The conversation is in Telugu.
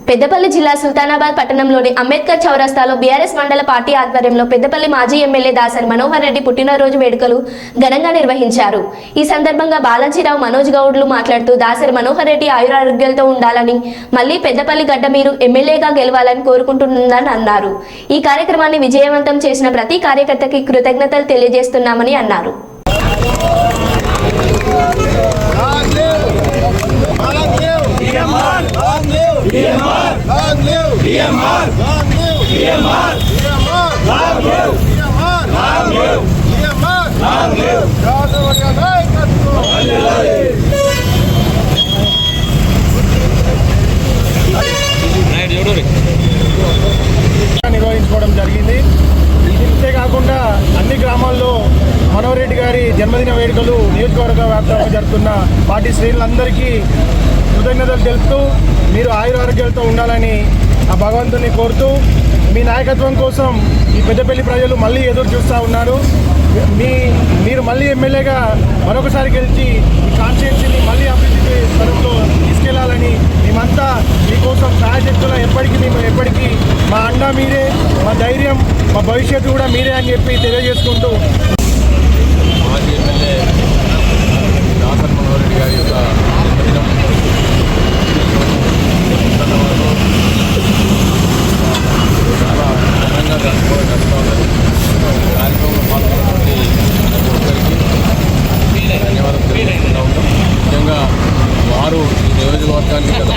పెద్దపల్లి జిల్లా సుల్తానాబాద్ పట్టణంలోని అంబేద్కర్ చౌరస్తాలో బీఆర్ఎస్ మండల పార్టీ ఆధ్వర్యంలో పెద్దపల్లి మాజీ ఎమ్మెల్యే దాసరి మనోహర్ రెడ్డి పుట్టినరోజు వేడుకలు ఘనంగా నిర్వహించారు. ఈ సందర్భంగా బాలాజీరావు మనోజ్ గౌడ్లు మాట్లాడుతూ దాసరి మనోహర్ రెడ్డి ఆయురారోగ్యాలతో ఉండాలని, మళ్లీ పెద్దపల్లి గడ్డ మీరు ఎమ్మెల్యేగా గెలవాలని కోరుకుంటున్నారని అన్నారు. ఈ కార్యక్రమాన్ని విజయవంతం చేసిన ప్రతి కార్యకర్తకి కృతజ్ఞతలు తెలియజేస్తున్నామని అన్నారు. నిర్వహించుకోవడం జరిగింది. ఇంతేకాకుండా అన్ని గ్రామాల్లో మనోహర్ రెడ్డి గారి జన్మదిన వేడుకలు నియోజకవర్గ వ్యాప్తంగా జరుగుతున్న పార్టీ శ్రేణులందరికీ కృతజ్ఞతలు తెలుపుతూ మీరు ఆయురారోగ్యాలతో ఉండాలని ఆ భగవంతుని కోరుతూ మీ నాయకత్వం కోసం ఈ పెద్దపల్లి ప్రజలు మళ్ళీ ఎదురు చూస్తూ ఉన్నారు. మీరు మళ్ళీ ఎమ్మెల్యేగా మరొకసారి గెలిచి ఈ కాన్స్టిట్యున్సీని మళ్ళీ అభివృద్ధి స్థలంలో తీసుకెళ్లాలని మేమంతా మీకోసం సహాయశక్తుల ఎప్పటికీ మా అండ మీరే, మా ధైర్యం, మా భవిష్యత్తు కూడా మీరే అని చెప్పి తెలియజేసుకుంటూ మాజీ ఎమ్మెల్యే దాసరి మనోహర్ రెడ్డి గారి యొక్క జన్మదినం చాలా ఘనంగా జరుపుకోవాలి. కార్యక్రమంలో పాల్గొన్నటువంటి ప్రతి ఒక్కరికి ధన్యవాదాలు తెలియజేస్తూ ఉంటాం. ముఖ్యంగా వారు ఈ నియోజకవర్గానికి గత